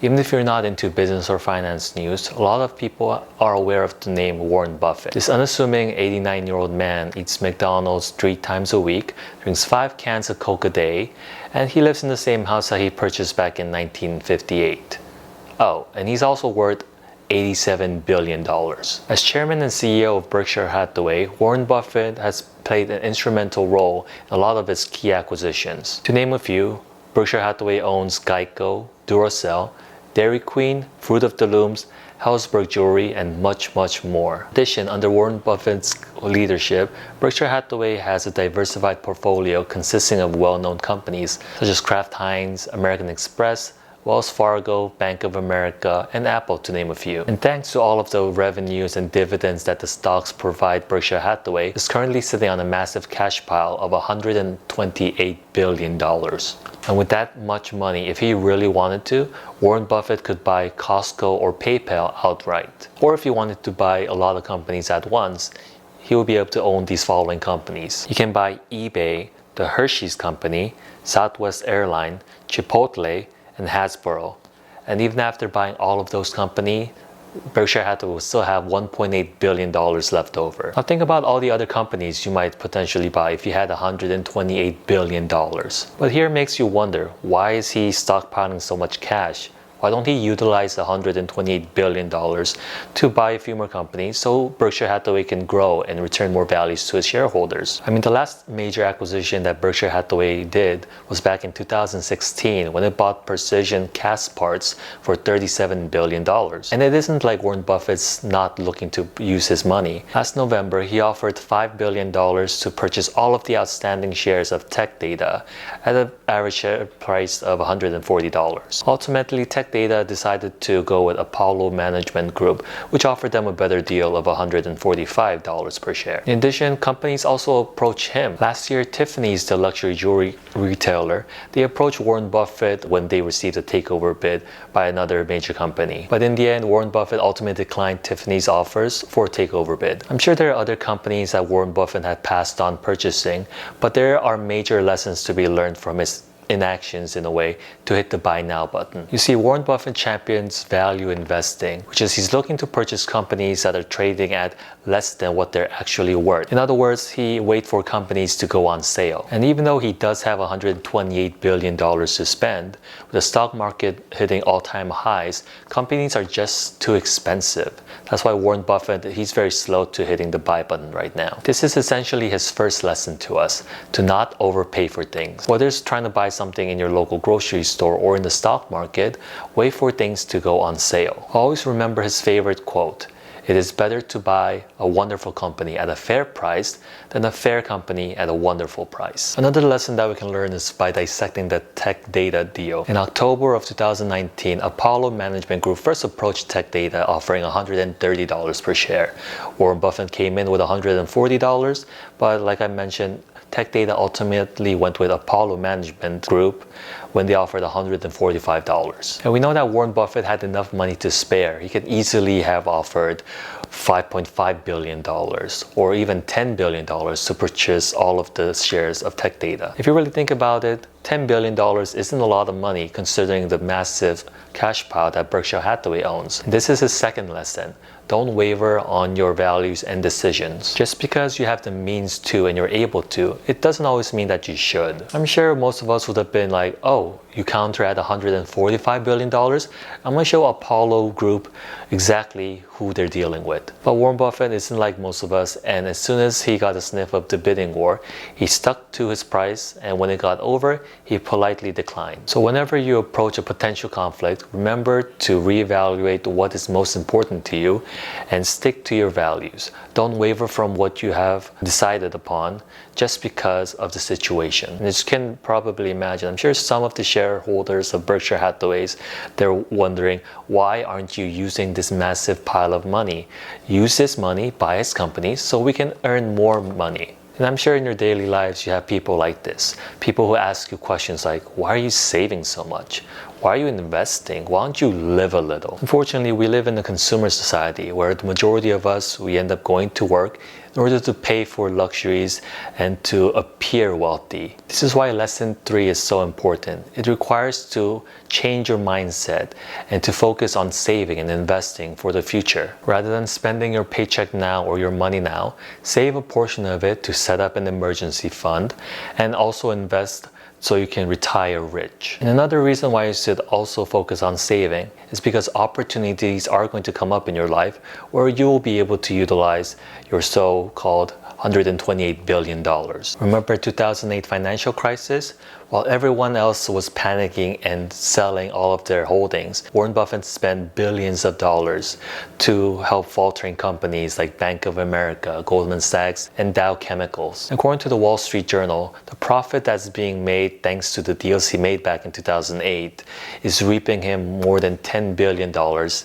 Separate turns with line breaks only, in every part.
Even if you're not into business or finance news, a lot of people are aware of the name Warren Buffett. This unassuming 89-year-old man eats McDonald's 3 times a week, drinks 5 cans of Coke a day, and he lives in the same house that he purchased back in 1958. Oh, and he's also worth $87 billion. As chairman and CEO of Berkshire Hathaway, Warren Buffett has played an instrumental role in a lot of its key acquisitions. To name a few, Berkshire Hathaway owns Geico, Duracell, Dairy Queen, Fruit of the Looms, Helzberg Jewelry, and much more. In addition, under Warren Buffett's leadership, Berkshire Hathaway has a diversified portfolio consisting of well-known companies such as Kraft Heinz, American Express, Wells Fargo, Bank of America, and Apple, to name a few. And thanks to all of the revenues and dividends that the stocks provide, Berkshire Hathaway is currently sitting on a massive cash pile of $128 billion. And with that much money, if he really wanted to, Warren Buffett could buy Costco or PayPal outright. Or if he wanted to buy a lot of companies at once, he would be able to own these following companies. He can buy eBay, the Hershey's Company, Southwest Airlines, Chipotle, and Hasbro. And even after buying all of those companies, Berkshire Hathaway will still have $1.8 billion left over. Now think about all the other companies you might potentially buy if you had $128 billion. But here makes you wonder, why is he stockpiling so much cash? Why don't he utilize the $128 billion to buy a few more companies so Berkshire Hathaway can grow and return more values to its shareholders? I mean, the last major acquisition that Berkshire Hathaway did was back in 2016 when it bought Precision Castparts for $37 billion. And it isn't like Warren Buffett's not looking to use his money. Last November, he offered $5 billion to purchase all of the outstanding shares of Tech Data at an average share price of $140. Ultimately, Tech Data decided to go with Apollo Management Group, which offered them a better deal of $145 per share. In addition, companies also approached him. Last year, Tiffany's, the luxury jewelry retailer, they approached Warren Buffett when they received a takeover bid by another major company. But in the end, Warren Buffett ultimately declined Tiffany's offers for a takeover bid. I'm sure there are other companies that Warren Buffett had passed on purchasing, but there are major lessons to be learned from his inactions in a way to hit the buy now button. You see, Warren Buffett champions value investing, which is he's looking to purchase companies that are trading at less than what they're actually worth. In other words, he waits for companies to go on sale. And even though he does have $128 billion to spend, with the stock market hitting all-time highs, companies are just too expensive. That's why Warren Buffett, he's very slow to hitting the buy button right now. This is essentially his first lesson to us, to not overpay for things. Whether it's trying to buy something in your local grocery store or in the stock market, wait for things to go on sale. Always remember his favorite quote: "It is better to buy a wonderful company at a fair price than a fair company at a wonderful price." Another lesson that we can learn is by dissecting the Tech Data deal. In October of 2019, Apollo Management Group first approached Tech Data offering $130 per share. Warren Buffett came in with $140, but like I mentioned, Tech Data ultimately went with Apollo Management Group when they offered $145. And we know that Warren Buffett had enough money to spare. He could easily have offered $5.5 billion or even $10 billion to purchase all of the shares of Tech Data. If you really think about it, $10 billion isn't a lot of money considering the massive cash pile that Berkshire Hathaway owns. This is his second lesson. Don't waver on your values and decisions. Just because you have the means to and you're able to, it doesn't always mean that you should. I'm sure most of us would have been like, oh, you counter at $145 billion? I'm going to show Apollo Group exactly who they're dealing with. But Warren Buffett isn't like most of us, and as soon as he got a sniff of the bidding war, he stuck to his price, and when it got over, he politely declined. So whenever you approach a potential conflict, remember to reevaluate what is most important to you and stick to your values. Don't waver from what you have decided upon just because of the situation. And as you can probably imagine, I'm sure some of the shareholders of Berkshire Hathaway's, they're wondering, why aren't you using this massive pile of money? Use this money, buy his companies, so we can earn more money. And I'm sure in your daily lives you have people like this. People who ask you questions like, why are you saving so much? Why are you investing? Why don't you live a little? Unfortunately, we live in a consumer society where the majority of us, we end up going to work in order to pay for luxuries and to appear wealthy. This is why lesson 3 is so important. It requires to change your mindset and to focus on saving and investing for the future. Rather than spending your paycheck now or your money now, save a portion of it to set up an emergency fund and also invest so you can retire rich. And another reason why you should also focus on saving is because opportunities are going to come up in your life where you will be able to utilize your so-called $128 billion. Remember 2008 financial crisis? While everyone else was panicking and selling all of their holdings, Warren Buffett spent billions of dollars to help faltering companies like Bank of America, Goldman Sachs, and Dow Chemicals. According to the Wall Street Journal, the profit that's being made thanks to the deals he made back in 2008 is reaping him more than $10 billion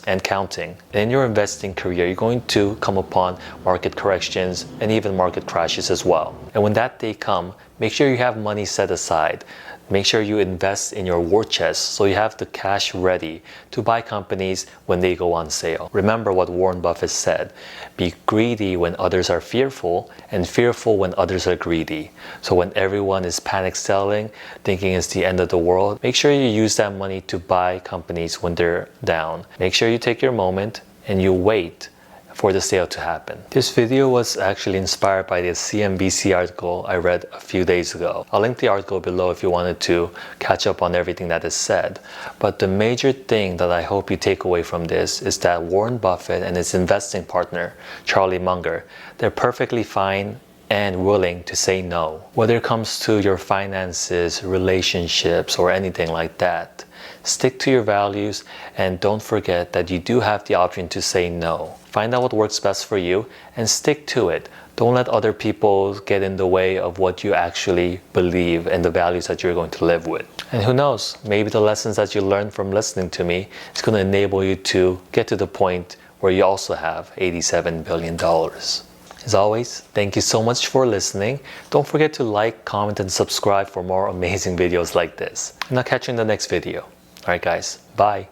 and counting. In your investing career, you're going to come upon market corrections and even market crashes as well. And when that day comes, make sure you have money set aside. Make sure you invest in your war chest so you have the cash ready to buy companies when they go on sale. Remember what Warren Buffett said, be greedy when others are fearful and fearful when others are greedy. So when everyone is panic selling, thinking it's the end of the world, make sure you use that money to buy companies when they're down. Make sure you take your moment and you wait for the sale to happen. This video was actually inspired by the CNBC article I read a few days ago. I'll link the article below if you wanted to catch up on everything that is said. But the major thing that I hope you take away from this is that Warren Buffett and his investing partner, Charlie Munger, they're perfectly fine and willing to say no. Whether it comes to your finances, relationships, or anything like that, stick to your values and don't forget that you do have the option to say no. Find out what works best for you and stick to it. Don't let other people get in the way of what you actually believe and the values that you're going to live with. And who knows, maybe the lessons that you learned from listening to me is going to enable you to get to the point where you also have $87 billion. As always, thank you so much for listening. Don't forget to like, comment, and subscribe for more amazing videos like this. And I'll catch you in the next video. Alright guys, bye.